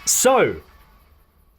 So,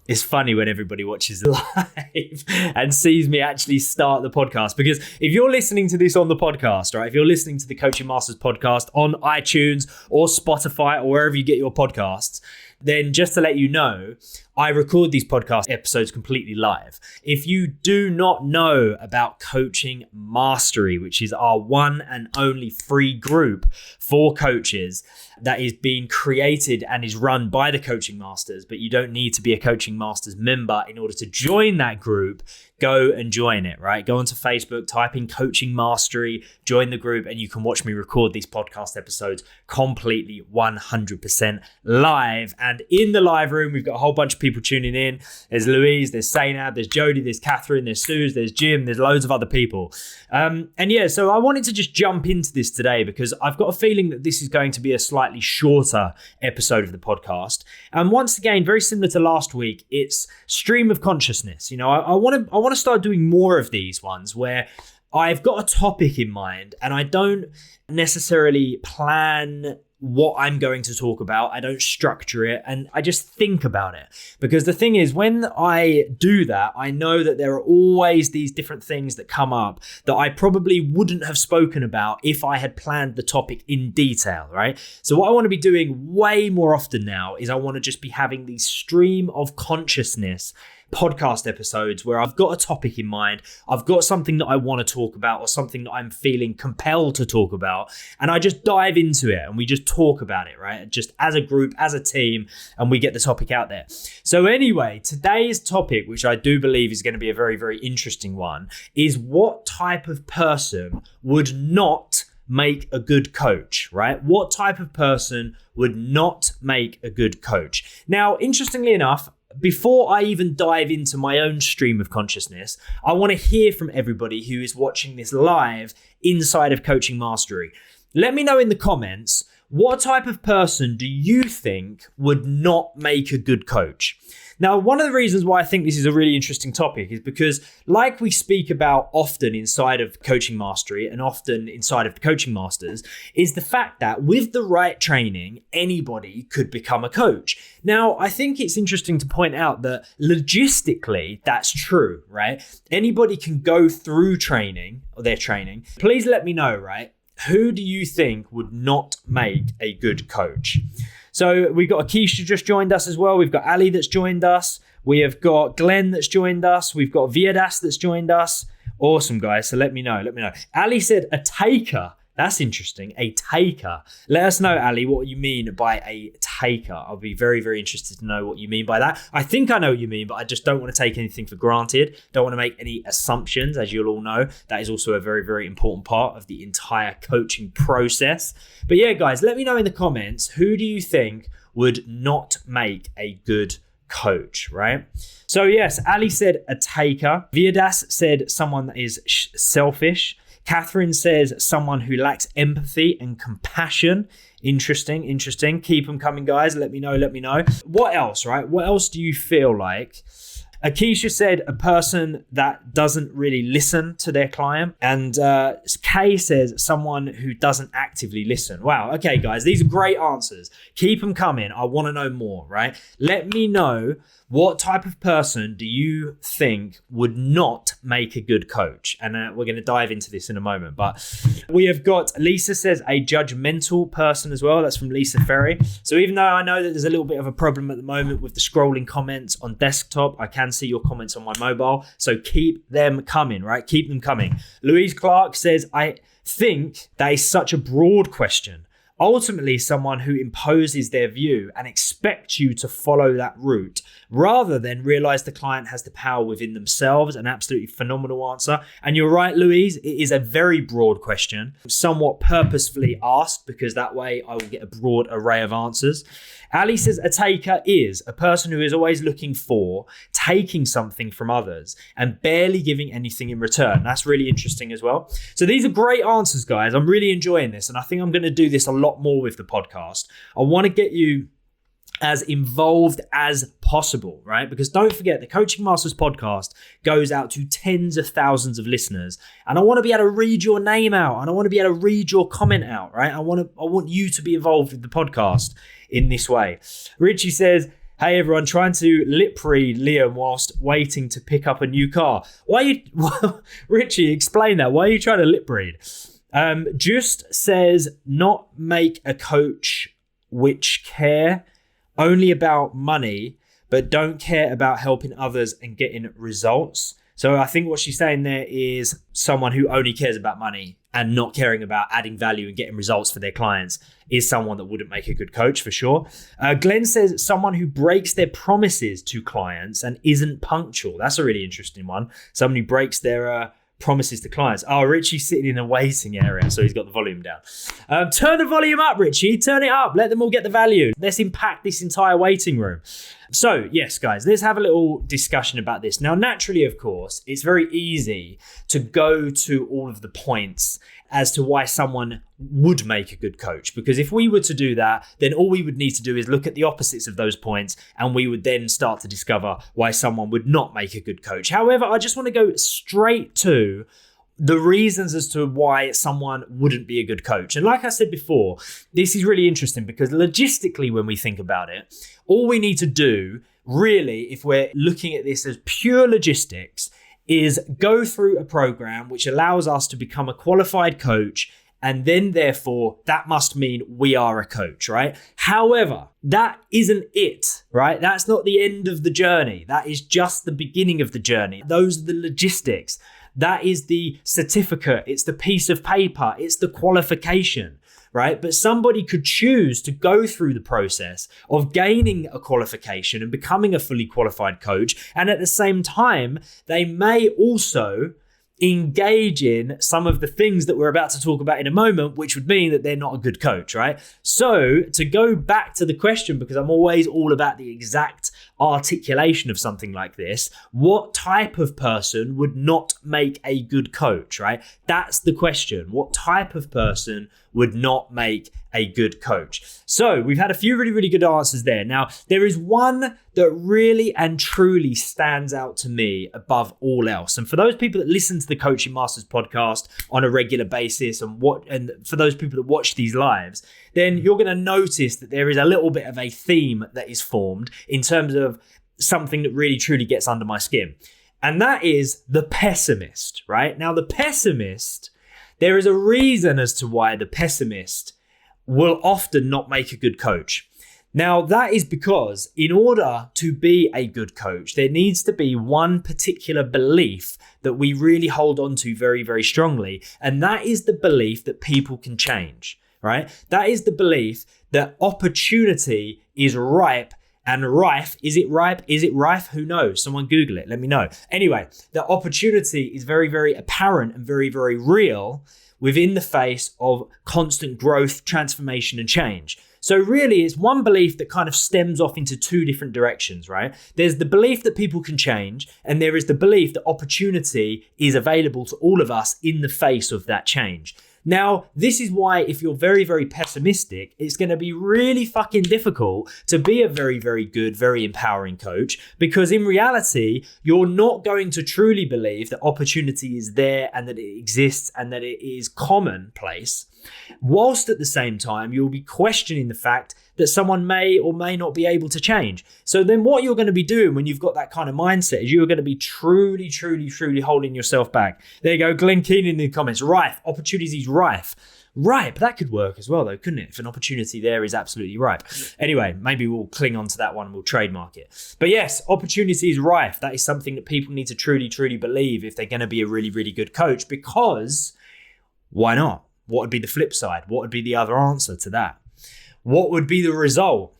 it's funny when everybody watches live and sees me actually start the podcast, because if you're listening to this on the podcast, right, if you're listening to the Coaching Masters podcast on iTunes or Spotify or wherever you get your podcasts, then just to let you know, I record these podcast episodes completely live. If you do not know about Coaching Mastery, which is our one and only free group for coaches that is being created and is run by the Coaching Masters, but you don't need to be a Coaching Masters member in order to join that group, go and join it, right? Go onto Facebook, type in Coaching Mastery, join the group, and you can watch me record these podcast episodes completely 100% live. And in the live room, we've got a whole bunch of people tuning in. There's Louise, there's Sainab, there's Jody, there's Catherine, there's Suze, there's Jim, there's loads of other people. So I wanted to just jump into this today because I've got a feeling that this is going to be a slightly shorter episode of the podcast. And once again, very similar to last week, it's stream of consciousness. You know, I want to start doing more of these ones where I've got a topic in mind and I don't necessarily plan what I'm going to talk about. I don't structure it and I just think about it. Because the thing is, when I do that, I know that there are always these different things that come up that I probably wouldn't have spoken about if I had planned the topic in detail, right? So what I want to be doing way more often now is I want to just be having these stream of consciousness podcast episodes where I've got a topic in mind, I've got something that I want to talk about or something that I'm feeling compelled to talk about, and I just dive into it and we just talk about it, right? Just as a group, as a team, and we get the topic out there. So anyway, today's topic, which I do believe is going to be a very, very interesting one, is what type of person would not make a good coach, right? What type of person would not make a good coach? Now, interestingly enough, before I even dive into my own stream of consciousness, I want to hear from everybody who is watching this live inside of Coaching Mastery. Let me know in the comments, what type of person do you think would not make a good coach? Now, one of the reasons why I think this is a really interesting topic is because, like we speak about often inside of Coaching Mastery and often inside of the Coaching Masters, is the fact that with the right training, anybody could become a coach. Now, I think it's interesting to point out that logistically, that's true, right? Anybody can go through training or their training. Please let me know, right? Who do you think would not make a good coach? So we've got Akeisha just joined us as well. We've got Ali that's joined us. We have got Glenn that's joined us. We've got Viadas that's joined us. Awesome, guys. So let me know. Ali said a taker. That's interesting. A taker. Let us know, Ali, what you mean by a taker. I'll be very, very interested to know what you mean by that. I think I know what you mean, but I just don't want to take anything for granted. Don't want to make any assumptions, as you'll all know. That is also a very, very important part of the entire coaching process. But yeah, guys, let me know in the comments, who do you think would not make a good coach, right? So yes, Ali said a taker. Viadas said someone that is selfish. Catherine says someone who lacks empathy and compassion. Interesting. Keep them coming, guys. Let me know. What else, right? What else do you feel like? Akeisha said a person that doesn't really listen to their client. And Kay says someone who doesn't actively listen. Wow. Okay, guys, these are great answers. Keep them coming. I want to know more, right? Let me know, what type of person do you think would not make a good coach? And we're going to dive into this in a moment. But we have got, Lisa says, a judgmental person as well. That's from Lisa Ferry. So even though I know that there's a little bit of a problem at the moment with the scrolling comments on desktop, I can see your comments on my mobile. So keep them coming, right? Keep them coming. Louise Clark says, I think that is such a broad question. Ultimately, someone who imposes their view and expects you to follow that route rather than realize the client has the power within themselves. An absolutely phenomenal answer. And you're right, Louise, it is a very broad question, somewhat purposefully asked because that way I will get a broad array of answers. Ali says a taker is a person who is always looking for taking something from others and barely giving anything in return. That's really interesting as well. So these are great answers, guys. I'm really enjoying this. And I think I'm going to do this a lot more with the podcast. I want to get you as involved as possible, right? Because don't forget, the Coaching Masters podcast goes out to tens of thousands of listeners, and I want to be able to read your name out, and I want to be able to read your comment out, right? I want you to be involved with the podcast in this way. Richie says, hey everyone, trying to lip read Liam whilst waiting to pick up a new car. Richie, explain that. Why are you trying to lip read? Just says, not make a coach which care only about money, but don't care about helping others and getting results. So I think what she's saying there is someone who only cares about money and not caring about adding value and getting results for their clients is someone that wouldn't make a good coach for sure. Glenn says someone who breaks their promises to clients and isn't punctual. That's a really interesting one. Someone who breaks their promises to clients. Oh, Richie's sitting in a waiting area, so he's got the volume down. Turn the volume up, Richie. Turn it up. Let them all get the value. Let's impact this entire waiting room. So, yes, guys, let's have a little discussion about this. Now, naturally, of course, it's very easy to go to all of the points as to why someone would make a good coach. Because if we were to do that, then all we would need to do is look at the opposites of those points, and we would then start to discover why someone would not make a good coach. However, I just want to go straight to the reasons as to why someone wouldn't be a good coach. And like I said before, this is really interesting because logistically, when we think about it, all we need to do really, if we're looking at this as pure logistics, is go through a program which allows us to become a qualified coach. And then therefore, that must mean we are a coach, right? However, that isn't it, right? That's not the end of the journey. That is just the beginning of the journey. Those are the logistics. That is the certificate. It's the piece of paper. It's the qualification, right? But somebody could choose to go through the process of gaining a qualification and becoming a fully qualified coach. And at the same time, they may also engage in some of the things that we're about to talk about in a moment, which would mean that they're not a good coach, right? So to go back to the question, because I'm always all about the exact articulation of something like this, what type of person would not make a good coach, right? That's the question. What type of person would not make a good coach? So we've had a few really, really good answers there. Now, there is one that really and truly stands out to me above all else. And for those people that listen to the Coaching Masters podcast on a regular basis and for those people that watch these lives, then you're going to notice that there is a little bit of a theme that is formed in terms of something that really, truly gets under my skin. And that is the pessimist, right? Now, the pessimist, there is a reason as to why the pessimist will often not make a good coach. Now, that is because in order to be a good coach, there needs to be one particular belief that we really hold on to very, very strongly. And that is the belief that people can change, right? That is the belief that opportunity is ripe and rife. Is it ripe? Is it rife? Who knows? Someone Google it. Let me know. Anyway, the opportunity is very, very apparent and very, very real within the face of constant growth, transformation, and change. So really, it's one belief that kind of stems off into two different directions, right? There's the belief that people can change, and there is the belief that opportunity is available to all of us in the face of that change. Now, this is why if you're very, very pessimistic, it's going to be really fucking difficult to be a very, very good, very empowering coach, because in reality, you're not going to truly believe that opportunity is there and that it exists and that it is commonplace, whilst at the same time, you'll be questioning the fact that someone may or may not be able to change. So then what you're going to be doing when you've got that kind of mindset is you're going to be truly, truly, truly holding yourself back. There you go. Glenn Keenan in the comments. Rife. Opportunities rife. Ripe. That could work as well though, couldn't it? If an opportunity there is absolutely ripe. Anyway, maybe we'll cling on to that one and we'll trademark it. But yes, opportunity is rife. That is something that people need to truly, truly believe if they're going to be a really, really good coach, because why not? What would be the flip side? What would be the other answer to that? What would be the result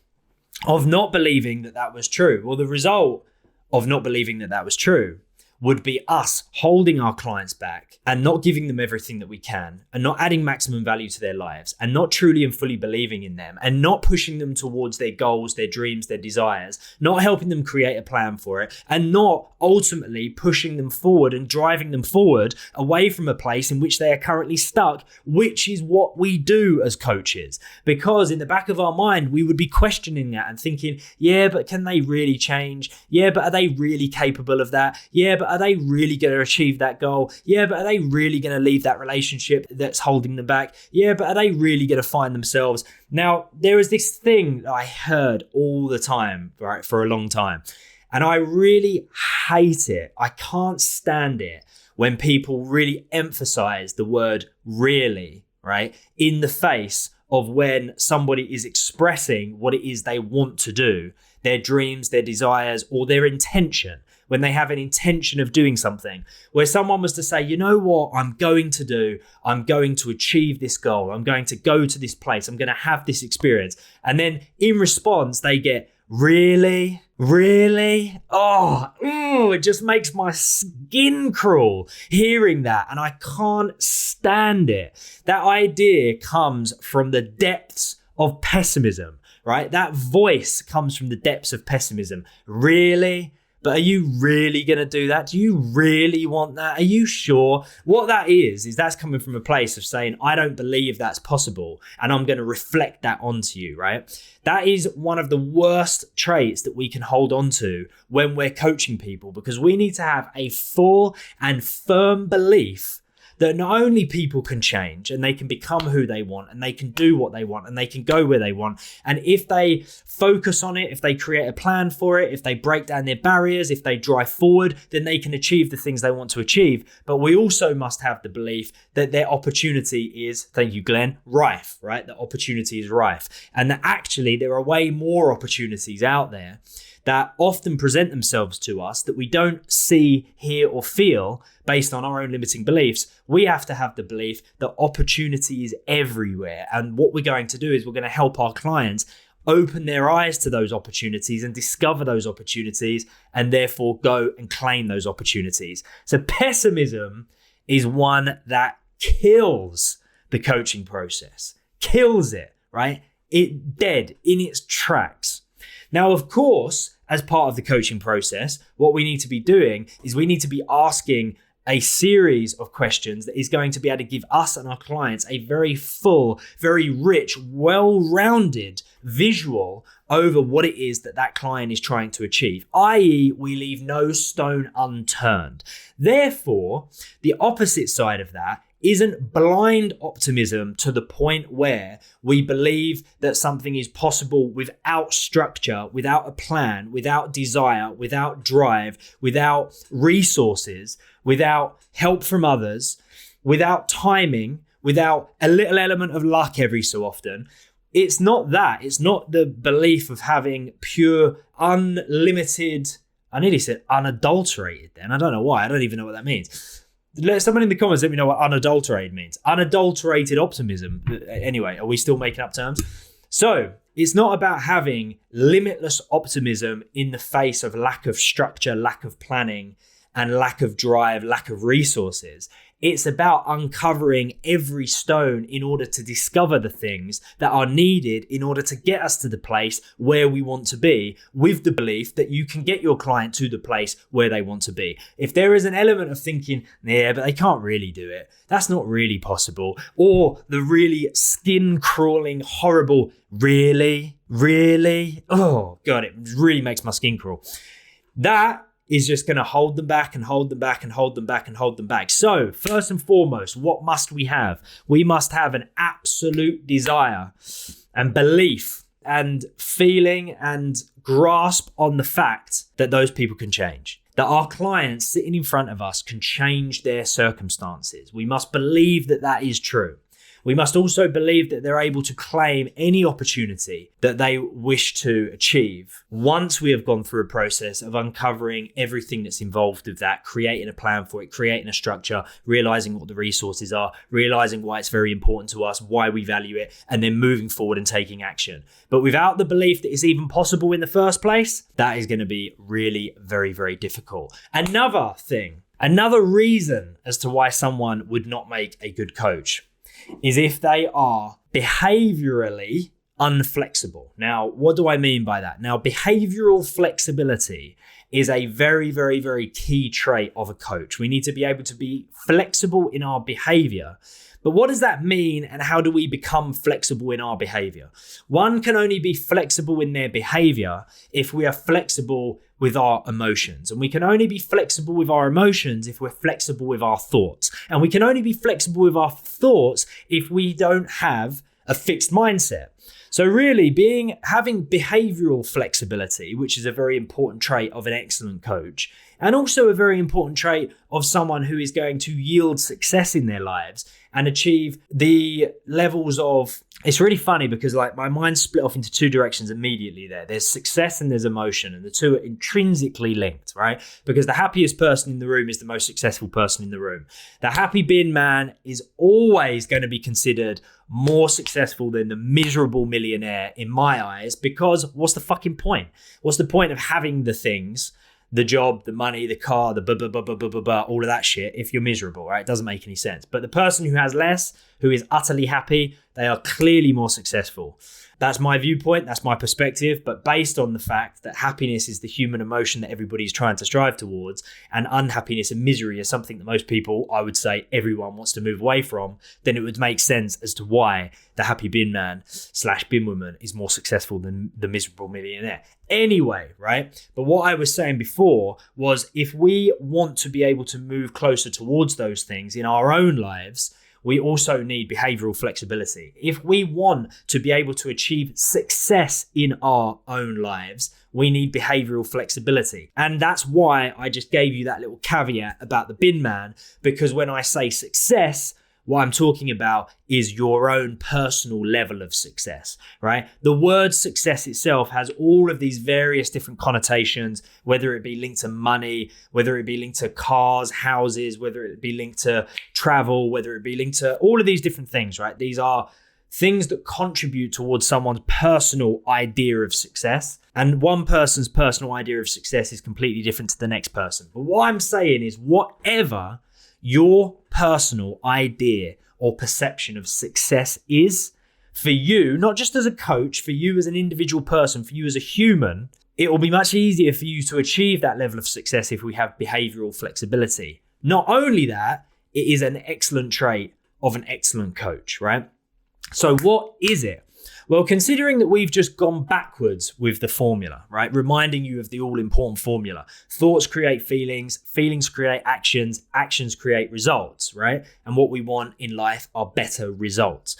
of not believing that that was true? Well, the result of not believing that that was true would be us holding our clients back and not giving them everything that we can and not adding maximum value to their lives and not truly and fully believing in them and not pushing them towards their goals, their dreams, their desires, not helping them create a plan for it and not ultimately pushing them forward and driving them forward away from a place in which they are currently stuck, which is what we do as coaches. Because in the back of our mind, we would be questioning that and thinking, yeah, but can they really change? Yeah, but are they really capable of that? Yeah, but are they really going to achieve that goal? Yeah, but are they really going to leave that relationship that's holding them back? Yeah, but are they really going to find themselves? Now, there is this thing that I heard all the time, right, for a long time. And I really hate it. I can't stand it when people really emphasize the word really, right, in the face of when somebody is expressing what it is they want to do, their dreams, their desires, or their intention. When they have an intention of doing something, where someone was to say, you know what I'm going to do? I'm going to achieve this goal. I'm going to go to this place. I'm going to have this experience. And then in response, they get, really? Really? It just makes my skin crawl hearing that. And I can't stand it. That idea comes from the depths of pessimism, right? That voice comes from the depths of pessimism. Really? But are you really going to do that? Do you really want that? Are you sure? What that is that's coming from a place of saying, I don't believe that's possible. And I'm going to reflect that onto you, right? That is one of the worst traits that we can hold on to when we're coaching people, because we need to have a full and firm belief that not only people can change and they can become who they want and they can do what they want and they can go where they want. And if they focus on it, if they create a plan for it, if they break down their barriers, if they drive forward, then they can achieve the things they want to achieve. But we also must have the belief that their opportunity is, thank you, Glenn, rife, right? The opportunity is rife. And that actually there are way more opportunities out there that often present themselves to us that we don't see, hear, or feel based on our own limiting beliefs. We have to have the belief that opportunity is everywhere. And what we're going to do is we're going to help our clients open their eyes to those opportunities and discover those opportunities and therefore go and claim those opportunities. So pessimism is one that kills the coaching process, kills it, right? It dead in its tracks. Now, of course, as part of the coaching process, what we need to be doing is we need to be asking a series of questions that is going to be able to give us and our clients a very full, very rich, well-rounded visual over what it is that client is trying to achieve, i.e. we leave no stone unturned. Therefore, the opposite side of that isn't blind optimism to the point where we believe that something is possible without structure, without a plan, without desire, without drive, without resources, without help from others, without timing, without a little element of luck every so often. It's not that. It's not the belief of having pure, unlimited, I nearly said unadulterated then. I don't know why. I don't even know what that means. Let someone in the comments let me know what unadulterated means. Unadulterated optimism. Anyway, are we still making up terms? So it's not about having limitless optimism in the face of lack of structure, lack of planning, and lack of drive, lack of resources. It's about uncovering every stone in order to discover the things that are needed in order to get us to the place where we want to be, with the belief that you can get your client to the place where they want to be. If there is an element of thinking, yeah, but they can't really do it, that's not really possible, or the really skin-crawling, horrible, really? Oh, God, it really makes my skin crawl. That is just going to hold them back and hold them back and hold them back and hold them back. So first and foremost, what must we have? We must have an absolute desire and belief and feeling and grasp on the fact that those people can change, that our clients sitting in front of us can change their circumstances. We must believe that that is true. We must also believe that they're able to claim any opportunity that they wish to achieve once we have gone through a process of uncovering everything that's involved with that, creating a plan for it, creating a structure, realizing what the resources are, realizing why it's very important to us, why we value it, and then moving forward and taking action. But without the belief that it's even possible in the first place, that is going to be really very, very difficult. Another reason as to why someone would not make a good coach is if they are behaviorally unflexible. Now, what do I mean by that? Now, behavioral flexibility is a very, very, very key trait of a coach. We need to be able to be flexible in our behavior. But what does that mean, and how do we become flexible in our behavior? One can only be flexible in their behavior if we are flexible with our emotions. And we can only be flexible with our emotions if we're flexible with our thoughts. And we can only be flexible with our thoughts if we don't have a fixed mindset. So really having behavioral flexibility, which is a very important trait of an excellent coach, and also a very important trait of someone who is going to yield success in their lives and achieve the levels of, it's really funny because like my mind split off into two directions immediately there. There's success and there's emotion, and the two are intrinsically linked, right? Because the happiest person in the room is the most successful person in the room. The happy bin man is always going to be considered more successful than the miserable millionaire in my eyes, because what's the fucking point? What's the point of having the things, the job, the money, the car, the blah, blah, blah, blah, blah, blah, blah, all of that shit, if you're miserable, right? It doesn't make any sense. But the person who has less, who is utterly happy, they are clearly more successful. That's my viewpoint, that's my perspective, but based on the fact that happiness is the human emotion that everybody's trying to strive towards, and unhappiness and misery is something that most people, I would say everyone wants to move away from, then it would make sense as to why the happy bin man / bin woman is more successful than the miserable millionaire. Anyway, right? But what I was saying before was, if we want to be able to move closer towards those things in our own lives, we also need behavioral flexibility. If we want to be able to achieve success in our own lives, we need behavioral flexibility. And that's why I just gave you that little caveat about the bin man, because when I say success, what I'm talking about is your own personal level of success, right? The word success itself has all of these various different connotations, whether it be linked to money, whether it be linked to cars, houses, whether it be linked to travel, whether it be linked to all of these different things, right? These are things that contribute towards someone's personal idea of success. And one person's personal idea of success is completely different to the next person. But what I'm saying is, whatever your personal idea or perception of success is for you, not just as a coach, for you as an individual person, for you as a human, it will be much easier for you to achieve that level of success if we have behavioral flexibility. Not only that, it is an excellent trait of an excellent coach, right? So what is it? Well, considering that we've just gone backwards with the formula, right? Reminding you of the all-important formula. Thoughts create feelings, feelings create actions, actions create results, right? And what we want in life are better results.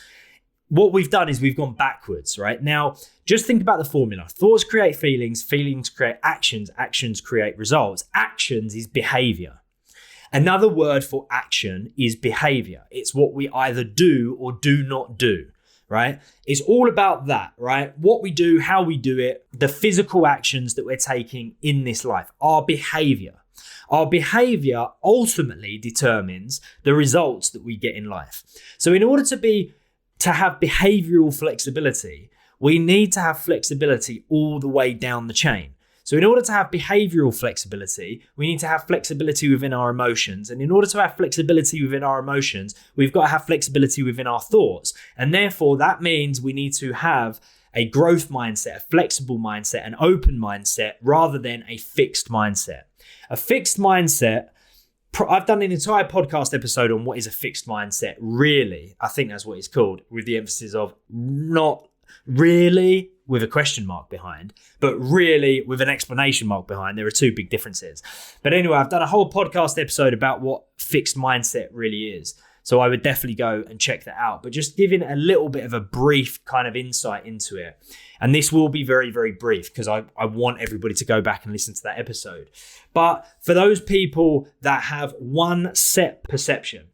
What we've done is we've gone backwards, right? Now, just think about the formula. Thoughts create feelings, feelings create actions, actions create results. Actions is behavior. Another word for action is behavior. It's what we either do or do not do. Right? It's all about that, right? What we do, how we do it, the physical actions that we're taking in this life, our behavior. Our behavior ultimately determines the results that we get in life. So in order to have behavioral flexibility, we need to have flexibility all the way down the chain. So in order to have behavioral flexibility, we need to have flexibility within our emotions. And in order to have flexibility within our emotions, we've got to have flexibility within our thoughts. And therefore, that means we need to have a growth mindset, a flexible mindset, an open mindset, rather than a fixed mindset. A fixed mindset, I've done an entire podcast episode on what is a fixed mindset, really. I think that's what it's called, with the emphasis of not really with a question mark behind, but really with an explanation mark behind. There are two big differences. But anyway, I've done a whole podcast episode about what fixed mindset really is. So I would definitely go and check that out, but just giving a little bit of a brief kind of insight into it. And this will be very, very brief because I want everybody to go back and listen to that episode. But for those people that have one set perception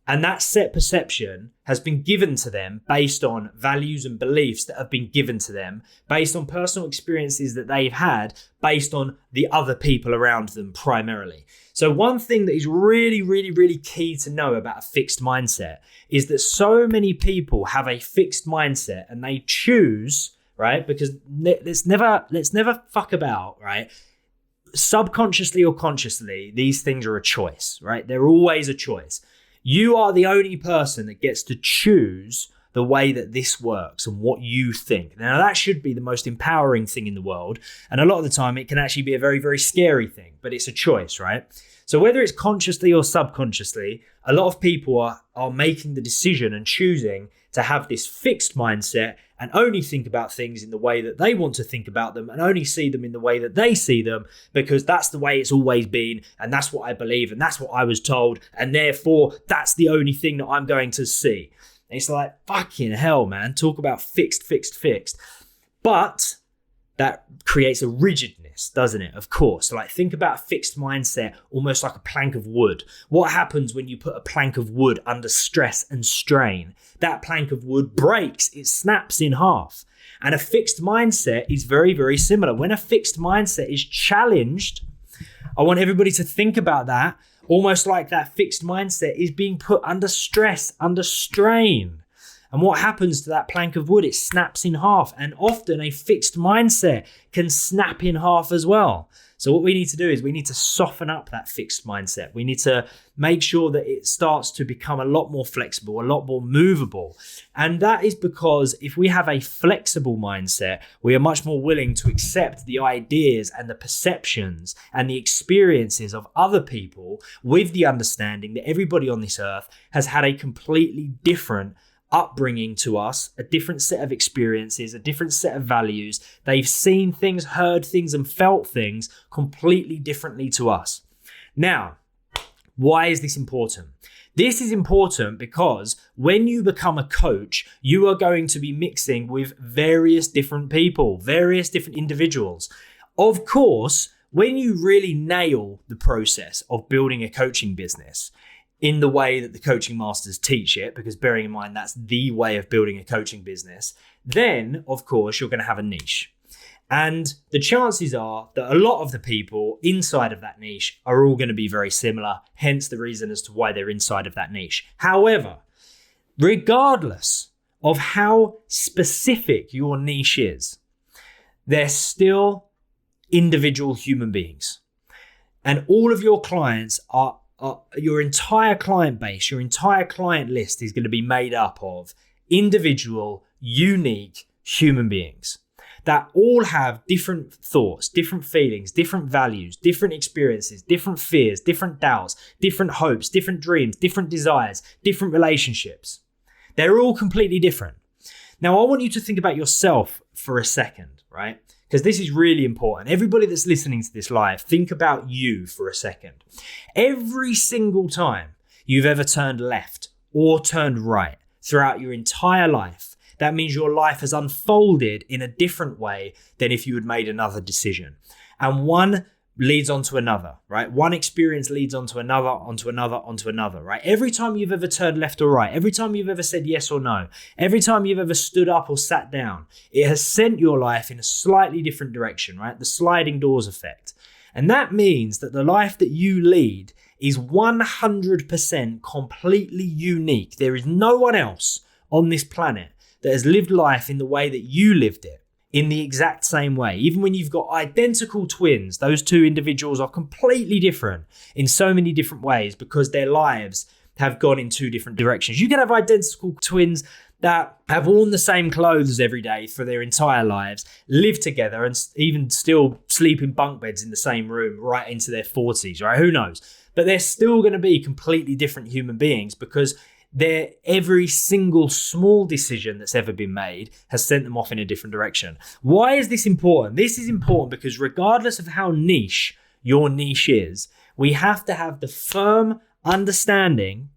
And that set perception has been given to them based on values and beliefs that have been given to them, based on personal experiences that they've had, based on the other people around them primarily. So one thing that is really, really, really key to know about a fixed mindset is that so many people have a fixed mindset and they choose, right? Because let's never fuck about, right? Subconsciously or consciously, these things are a choice, right? They're always a choice. You are the only person that gets to choose the way that this works and what you think. Now, that should be the most empowering thing in the world. And a lot of the time, it can actually be a very, very scary thing, but it's a choice, right? So whether it's consciously or subconsciously, a lot of people are making the decision and choosing to have this fixed mindset and only think about things in the way that they want to think about them and only see them in the way that they see them, because that's the way it's always been and that's what I believe and that's what I was told, and therefore that's the only thing that I'm going to see. And it's like, fucking hell, man, talk about fixed. But that creates a rigidness, doesn't it? Of course. So like, think about a fixed mindset almost like a plank of wood. What happens when you put a plank of wood under stress and strain? That plank of wood breaks, it snaps in half. And a fixed mindset is very, very similar. When a fixed mindset is challenged, I want everybody to think about that, almost like that fixed mindset is being put under stress, under strain. And what happens to that plank of wood? It snaps in half. And often a fixed mindset can snap in half as well. So what we need to do is we need to soften up that fixed mindset. We need to make sure that it starts to become a lot more flexible, a lot more movable. And that is because if we have a flexible mindset, we are much more willing to accept the ideas and the perceptions and the experiences of other people, with the understanding that everybody on this earth has had a completely different upbringing to us, a different set of experiences, a different set of values. They've seen things, heard things, and felt things completely differently to us. Now, why is this important? This is important because when you become a coach, you are going to be mixing with various different people, various different individuals. Of course, when you really nail the process of building a coaching business in the way that the coaching masters teach it, because bearing in mind that's the way of building a coaching business, then of course you're going to have a niche. And the chances are that a lot of the people inside of that niche are all going to be very similar, hence the reason as to why they're inside of that niche. However, regardless of how specific your niche is, they're still individual human beings. And all of your clients are your entire client base, your entire client list is going to be made up of individual, unique human beings that all have different thoughts, different feelings, different values, different experiences, different fears, different doubts, different hopes, different dreams, different desires, different relationships. They're all completely different. Now, I want you to think about yourself for a second, right? Because this is really important. Everybody that's listening to this live, think about you for a second. Every single time you've ever turned left or turned right throughout your entire life, that means your life has unfolded in a different way than if you had made another decision. And one leads on to another, right? One experience leads on to another, onto another, onto another, right? Every time you've ever turned left or right, every time you've ever said yes or no, every time you've ever stood up or sat down, it has sent your life in a slightly different direction, right? The sliding doors effect. And that means that the life that you lead is 100% completely unique. There is no one else on this planet that has lived life in the way that you lived it, in the exact same way. Even when you've got identical twins, those two individuals are completely different in so many different ways because their lives have gone in two different directions. You can have identical twins that have worn the same clothes every day for their entire lives, live together and even still sleep in bunk beds in the same room right into their 40s, right? Who knows? But they're still going to be completely different human beings because every single small decision that's ever been made has sent them off in a different direction. Why is this important? This is important because regardless of how niche your niche is, we have to have the firm understanding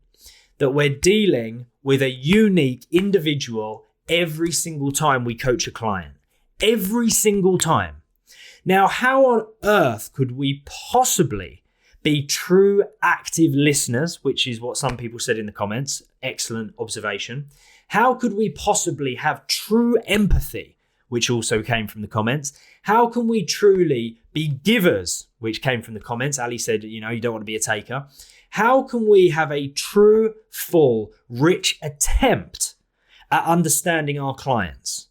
that we're dealing with a unique individual every single time we coach a client. Every single time. Now, how on earth could we possibly be true active listeners, which is what some people said in the comments. Excellent observation. How could we possibly have true empathy, which also came from the comments? How can we truly be givers, which came from the comments? Ali said, you don't want to be a taker. How can we have a true, full, rich attempt at understanding our clients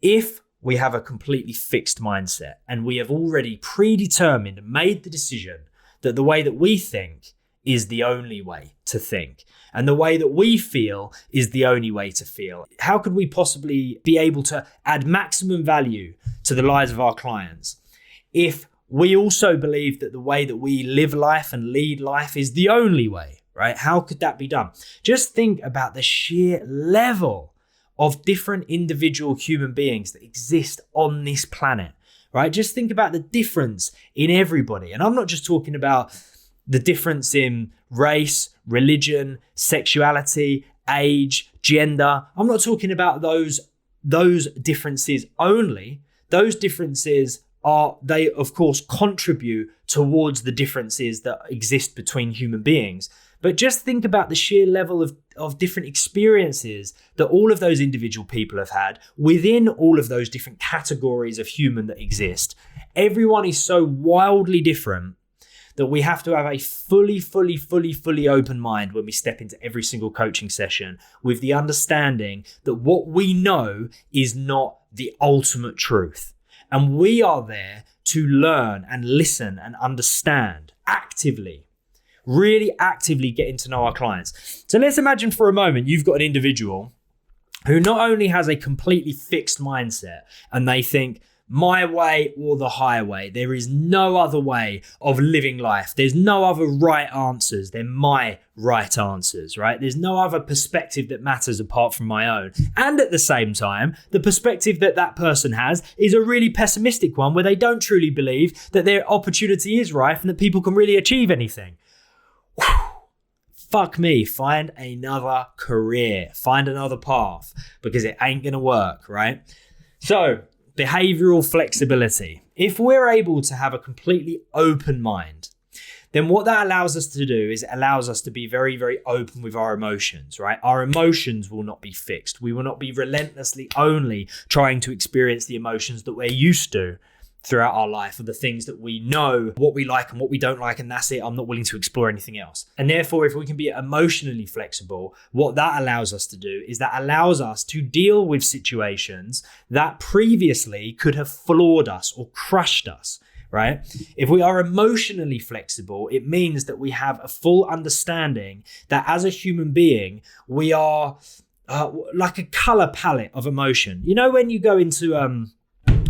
if we have a completely fixed mindset and we have already predetermined and made the decision that the way that we think is the only way to think and the way that we feel is the only way to feel? How could we possibly be able to add maximum value to the lives of our clients if we also believe that the way that we live life and lead life is the only way, right? How could that be done? Just think about the sheer level of different individual human beings that exist on this planet, right? Just think about the difference in everybody. And I'm not just talking about the difference in race, religion, sexuality, age, gender. I'm not talking about those differences only. Those differences they of course contribute towards the differences that exist between human beings. But just think about the sheer level of different experiences that all of those individual people have had within all of those different categories of human that exist. Everyone is so wildly different that we have to have a fully open mind when we step into every single coaching session with the understanding that what we know is not the ultimate truth. And we are there to learn and listen and understand actively, really actively getting to know our clients. So let's imagine for a moment you've got an individual who not only has a completely fixed mindset and they think, my way or the highway. There is no other way of living life. There's no other right answers. They're my right answers, right? There's no other perspective that matters apart from my own. And at the same time, the perspective that person has is a really pessimistic one where they don't truly believe that their opportunity is rife and that people can really achieve anything. Whew. Fuck me, find another career, find another path because it ain't gonna work, right? So, behavioral flexibility. If we're able to have a completely open mind, then what that allows us to do is it allows us to be very open with our emotions, right? Our emotions will not be fixed. We will not be relentlessly only trying to experience the emotions that we're used to throughout our life, or the things that we know, what we like and what we don't like, and that's it. I'm not willing to explore anything else. And therefore, if we can be emotionally flexible, what that allows us to do is that allows us to deal with situations that previously could have floored us or crushed us, right? If we are emotionally flexible, it means that we have a full understanding that as a human being, we are like a color palette of emotion. You know, when you go into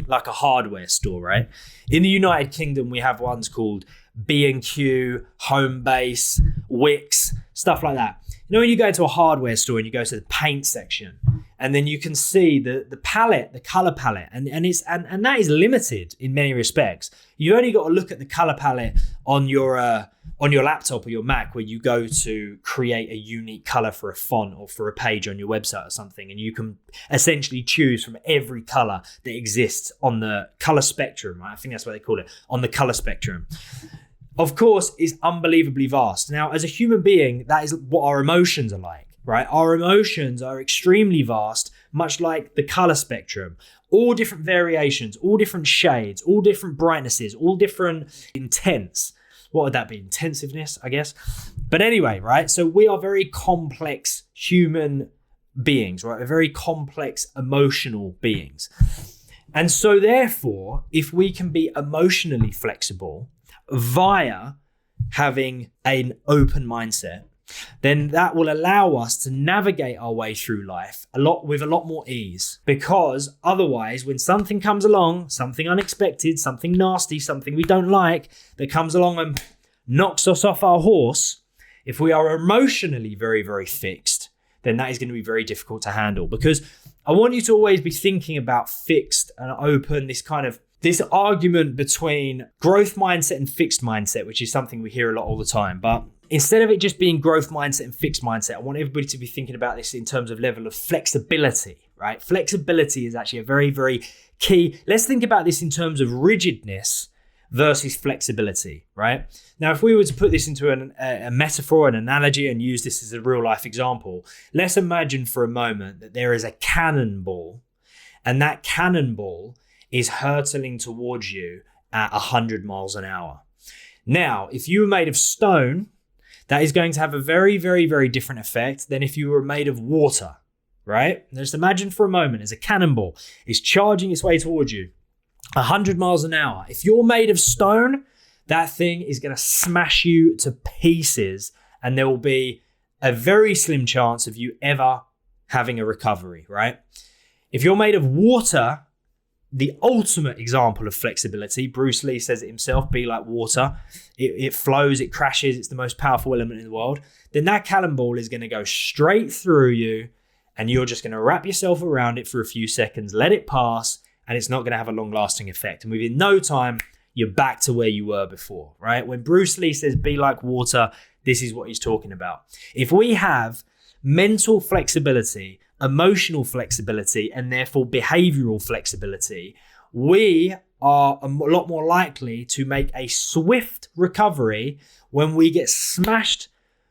like a hardware store, right? In the United Kingdom, we have ones called B&Q, Homebase, Wix, stuff like that. You know, when you go to a hardware store and you go to the paint section, and then you can see the palette, the color palette, and that is limited in many respects. You've only got to look at the color palette on your laptop or your Mac, where you go to create a unique color for a font or for a page on your website or something, and you can essentially choose from every color that exists on the color spectrum, right? I think that's what they call it, on the color spectrum. Of course, it's unbelievably vast. Now, as a human being, that is what our emotions are like, right? Our emotions are extremely vast, much like the color spectrum. All different variations, all different shades, all different brightnesses, all different intents. What would that be? Intensiveness, I guess. But anyway, right? So we are very complex human beings, right? We're very complex emotional beings. And so therefore, if we can be emotionally flexible via having an open mindset, then that will allow us to navigate our way through life with a lot more ease. Because otherwise, when something comes along, something unexpected, something nasty, something we don't like, that comes along and knocks us off our horse, if we are emotionally very fixed, then that is going to be very difficult to handle. Because I want you to always be thinking about fixed and open, this argument between growth mindset and fixed mindset, which is something we hear a lot all the time. But instead of it just being growth mindset and fixed mindset, I want everybody to be thinking about this in terms of level of flexibility, right? Flexibility is actually a very key. Let's think about this in terms of rigidness versus flexibility, right? Now, if we were to put this into a metaphor, an analogy, and use this as a real life example, let's imagine for a moment that there is a cannonball, and that cannonball is hurtling towards you at 100 miles an hour. Now, if you were made of stone, that is going to have a very, very, very different effect than if you were made of water, right? Just imagine for a moment as a cannonball is charging its way towards you, 100 miles an hour. If you're made of stone, that thing is going to smash you to pieces, and there will be a very slim chance of you ever having a recovery, right? If you're made of water, the ultimate example of flexibility, Bruce Lee says it himself, be like water. It flows, it crashes, it's the most powerful element in the world. Then that cannonball is going to go straight through you, and you're just going to wrap yourself around it for a few seconds, let it pass, and it's not going to have a long-lasting effect. And within no time, you're back to where you were before, right? When Bruce Lee says be like water, this is what he's talking about. If we have mental flexibility, emotional flexibility, and therefore behavioral flexibility, we are a lot more likely to make a swift recovery when we get smashed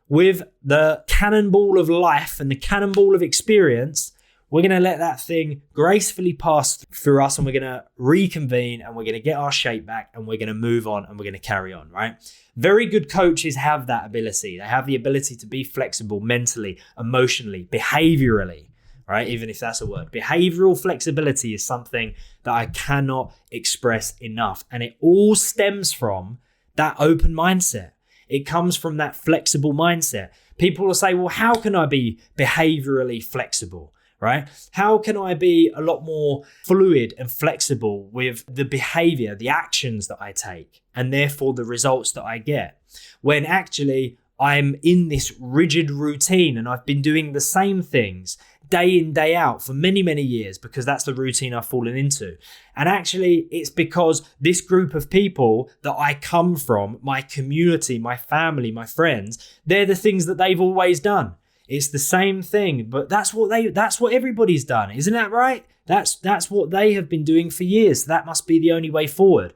with the cannonball of life and the cannonball of experience. We're going to let that thing gracefully pass through us, and we're going to reconvene, and we're going to get our shape back, and we're going to move on, and we're going to carry on, right? Very good coaches have that ability. They have the ability to be flexible mentally, emotionally, behaviorally, right? Even if that's a word. Behavioral flexibility is something that I cannot express enough. And it all stems from that open mindset. It comes from that flexible mindset. People will say, well, how can I be behaviorally flexible? Right? How can I be a lot more fluid and flexible with the behavior, the actions that I take, and therefore the results that I get, when actually I'm in this rigid routine and I've been doing the same things day in, day out for many, many years because that's the routine I've fallen into. And actually, it's because this group of people that I come from, my community, my family, my friends, they're the things that they've always done. It's the same thing, but that's what everybody's done. Isn't that right? That's what they have been doing for years. So that must be the only way forward.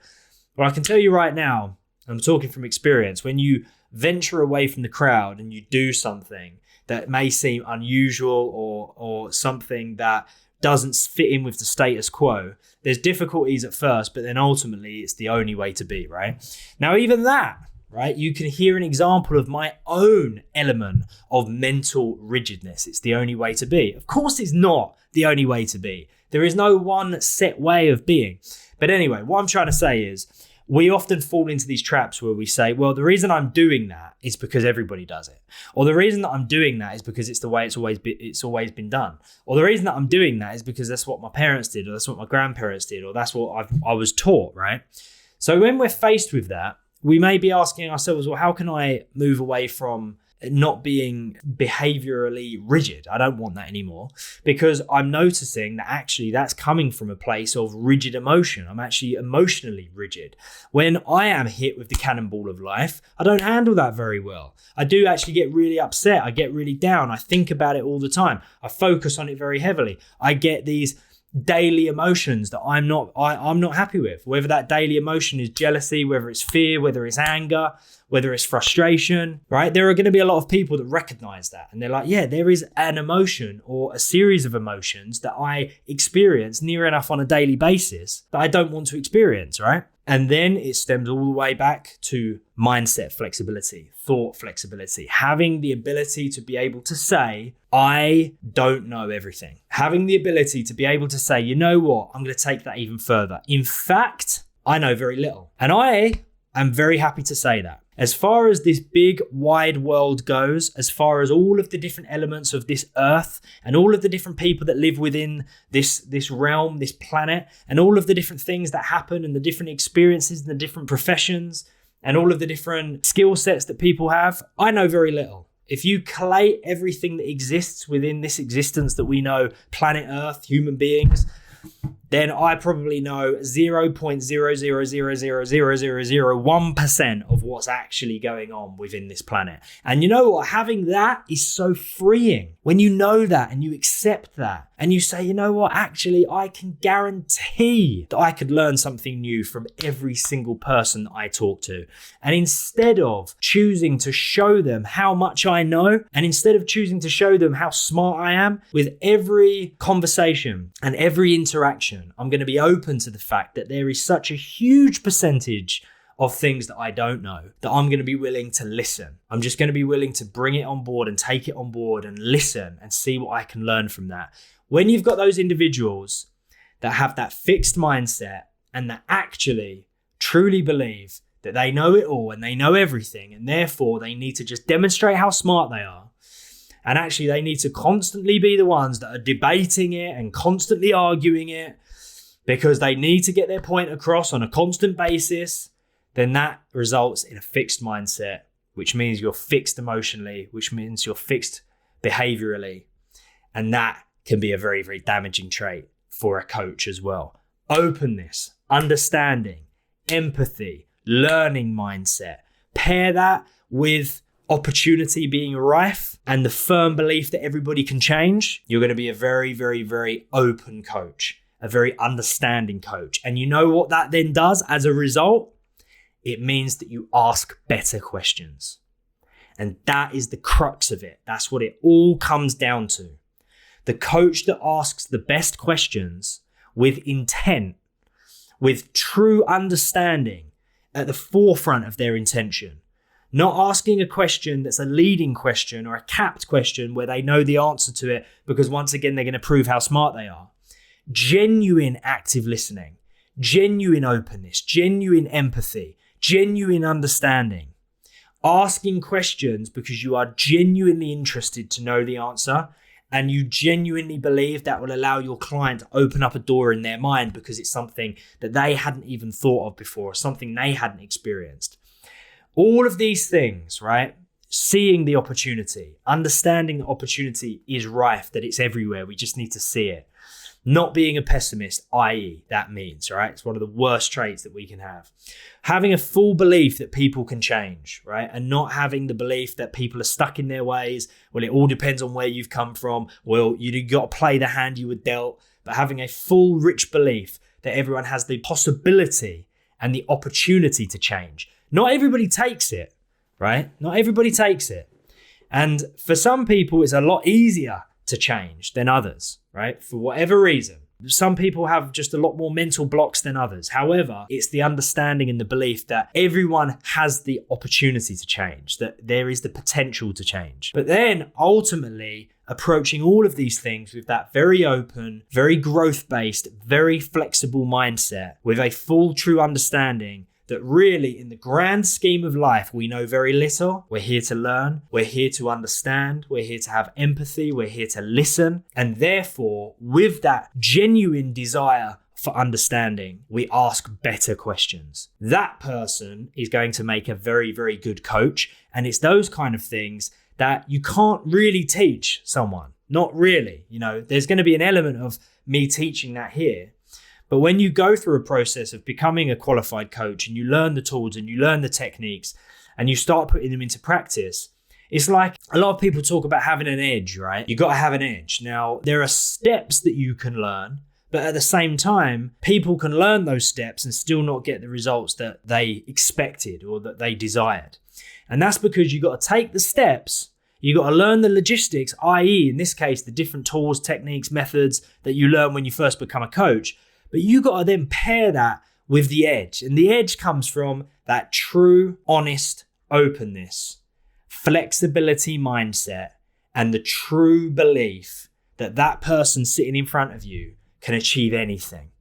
Well, I can tell you right now, I'm talking from experience, when you venture away from the crowd and you do something that may seem unusual or something that doesn't fit in with the status quo, there's difficulties at first, but then ultimately it's the only way to be, right? Now, even that, right? You can hear an example of my own element of mental rigidness. It's the only way to be. Of course, it's not the only way to be. There is no one set way of being. But anyway, what I'm trying to say is we often fall into these traps where we say, well, the reason I'm doing that is because everybody does it. Or the reason that I'm doing that is because it's the way it's always been done. Or the reason that I'm doing that is because that's what my parents did, or that's what my grandparents did, or that's what I was taught, right? So when we're faced with that, we may be asking ourselves, well, how can I move away from not being behaviorally rigid? I don't want that anymore, because I'm noticing that actually that's coming from a place of rigid emotion. I'm actually emotionally rigid. When I am hit with the cannonball of life, I don't handle that very well. I do actually get really upset. I get really down. I think about it all the time. I focus on it very heavily. I get these daily emotions that I'm not happy with, whether that daily emotion is jealousy, whether it's fear, whether it's anger, whether it's frustration, right? There are going to be a lot of people that recognize that, and they're like, yeah, there is an emotion or a series of emotions that I experience near enough on a daily basis that I don't want to experience, right? And then it stems all the way back to mindset flexibility, thought flexibility, having the ability to be able to say, I don't know everything. Having the ability to be able to say, you know what, I'm going to take that even further. In fact, I know very little. And I am very happy to say that. As far as this big, wide world goes, as far as all of the different elements of this earth and all of the different people that live within this realm, this planet, and all of the different things that happen and the different experiences and the different professions and all of the different skill sets that people have, I know very little. If you collate everything that exists within this existence that we know, planet Earth, human beings, then I probably know 0.000000001% of what's actually going on within this planet. And you know what? Having that is so freeing. When you know that and you accept that and you say, you know what? Actually, I can guarantee that I could learn something new from every single person I talk to. And instead of choosing to show them how much I know, and instead of choosing to show them how smart I am, with every conversation and every interaction, I'm going to be open to the fact that there is such a huge percentage of things that I don't know that I'm going to be willing to listen. I'm just going to be willing to bring it on board and take it on board and listen and see what I can learn from that. When you've got those individuals that have that fixed mindset and that actually truly believe that they know it all and they know everything, and therefore they need to just demonstrate how smart they are, and actually they need to constantly be the ones that are debating it and constantly arguing it because they need to get their point across on a constant basis, then that results in a fixed mindset, which means you're fixed emotionally, which means you're fixed behaviorally. And that can be a very, very damaging trait for a coach as well. Openness, understanding, empathy, learning mindset. Pair that with opportunity being rife and the firm belief that everybody can change. You're going to be a very, very, very open coach, a very understanding coach. And you know what that then does as a result? It means that you ask better questions. And that is the crux of it. That's what it all comes down to. The coach that asks the best questions with intent, with true understanding at the forefront of their intention. Not asking a question that's a leading question or a capped question where they know the answer to it because once again, they're going to prove how smart they are. Genuine active listening, genuine openness, genuine empathy, genuine understanding. Asking questions because you are genuinely interested to know the answer and you genuinely believe that will allow your client to open up a door in their mind because it's something that they hadn't even thought of before, something they hadn't experienced. All of these things, right? Seeing the opportunity, understanding the opportunity is rife, that it's everywhere. We just need to see it. Not being a pessimist, i.e. that means, right? It's one of the worst traits that we can have. Having a full belief that people can change, right? And not having the belief that people are stuck in their ways. Well, it all depends on where you've come from. Well, you got to play the hand you were dealt. But having a full, rich belief that everyone has the possibility and the opportunity to change. Not everybody takes it, right? Not everybody takes it. And for some people, it's a lot easier to change than others, right? For whatever reason. Some people have just a lot more mental blocks than others. However, it's the understanding and the belief that everyone has the opportunity to change, that there is the potential to change. But then ultimately approaching all of these things with that very open, very growth-based, very flexible mindset with a full true understanding that really in the grand scheme of life, we know very little. We're here to learn. We're here to understand. We're here to have empathy. We're here to listen. And therefore, with that genuine desire for understanding, we ask better questions. That person is going to make a very, very good coach. And it's those kind of things that you can't really teach someone. Not really. You know, there's going to be an element of me teaching that here. But when you go through a process of becoming a qualified coach and you learn the tools and you learn the techniques and you start putting them into practice, it's like a lot of people talk about having an edge, right? You got to have an edge. Now, there are steps that you can learn, but at the same time, people can learn those steps and still not get the results that they expected or that they desired. And that's because you got to take the steps. You got to learn the logistics, i.e., in this case, the different tools, techniques, methods that you learn when you first become a coach. But you got to then pair that with the edge. And the edge comes from that true, honest openness, flexibility mindset, and the true belief that that person sitting in front of you can achieve anything.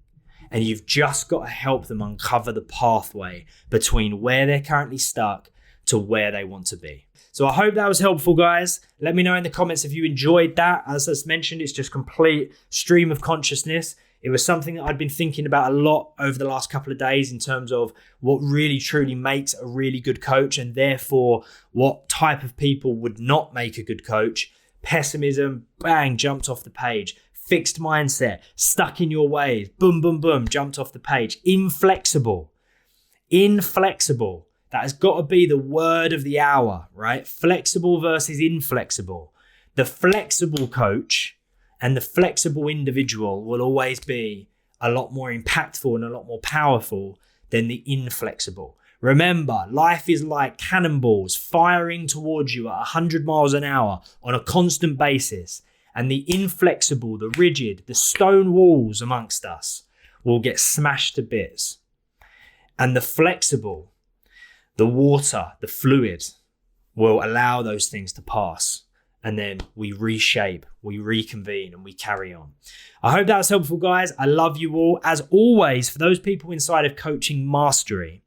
And you've just got to help them uncover the pathway between where they're currently stuck to where they want to be. So I hope that was helpful, guys. Let me know in the comments if you enjoyed that. As I mentioned, it's just complete stream of consciousness. It was something that I'd been thinking about a lot over the last couple of days in terms of what really truly makes a really good coach and therefore what type of people would not make a good coach. Pessimism, bang, jumped off the page. fixed mindset, stuck in your ways, boom, boom, boom, jumped off the page. Inflexible. That has got to be the word of the hour, right? Flexible versus inflexible. The flexible coach and the flexible individual will always be a lot more impactful and a lot more powerful than the inflexible. Remember, life is like cannonballs firing towards you at 100 miles an hour on a constant basis. And the inflexible, the rigid, the stone walls amongst us will get smashed to bits. And the flexible, the water, the fluid, will allow those things to pass. And then we reshape, we reconvene, and we carry on. I hope that was helpful, guys. I love you all. As always, for those people inside of Coaching Mastery,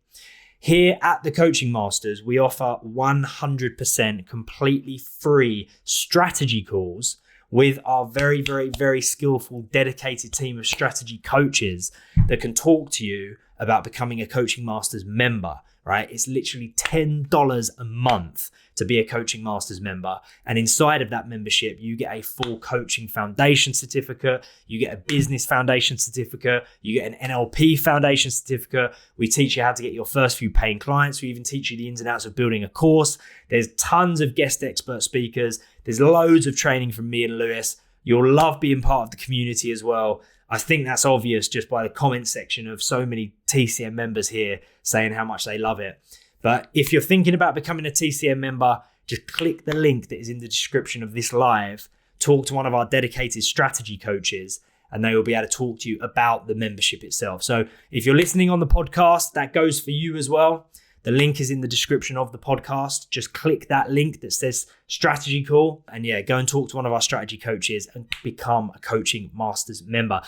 here at the Coaching Masters, we offer 100% completely free strategy calls with our very, very, very skillful, dedicated team of strategy coaches that can talk to you about becoming a Coaching Masters member, right? It's literally $10 a month to be a Coaching Masters member. And inside of that membership, you get a full coaching foundation certificate, you get a business foundation certificate, you get an NLP foundation certificate. We teach you how to get your first few paying clients. We even teach you the ins and outs of building a course. There's tons of guest expert speakers. There's loads of training from me and Lewis. You'll love being part of the community as well. I think that's obvious just by the comment section of so many TCM members here saying how much they love it. But if you're thinking about becoming a TCM member, just click the link that is in the description of this live, talk to one of our dedicated strategy coaches, and they will be able to talk to you about the membership itself. So if you're listening on the podcast, that goes for you as well. The link is in the description of the podcast. Just click that link that says strategy call, and go and talk to one of our strategy coaches and become a Coaching Masters member.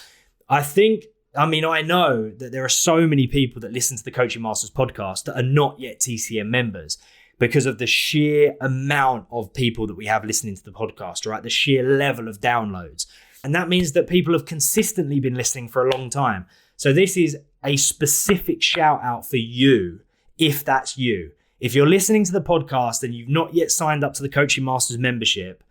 I know that there are so many people that listen to the Coaching Masters podcast that are not yet TCM members because of the sheer amount of people that we have listening to the podcast, right? The sheer level of downloads. And that means that people have consistently been listening for a long time. So this is a specific shout out for you. If that's you, if you're listening to the podcast and you've not yet signed up to the Coaching Masters membership,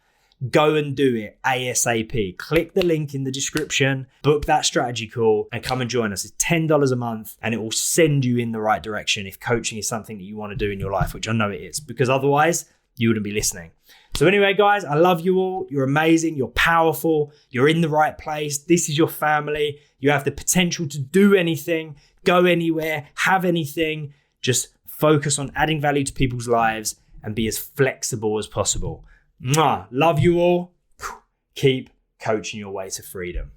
go and do it ASAP. Click the link in the description, book that strategy call, and come and join us. It's $10 a month, and it will send you in the right direction if coaching is something that you want to do in your life, which I know it is, because otherwise you wouldn't be listening. So anyway, guys, I love you all. You're amazing. You're powerful. You're in the right place. This is your family. You have the potential to do anything, go anywhere, have anything. Just focus on adding value to people's lives and be as flexible as possible. Mwah. Love you all. Keep coaching your way to freedom.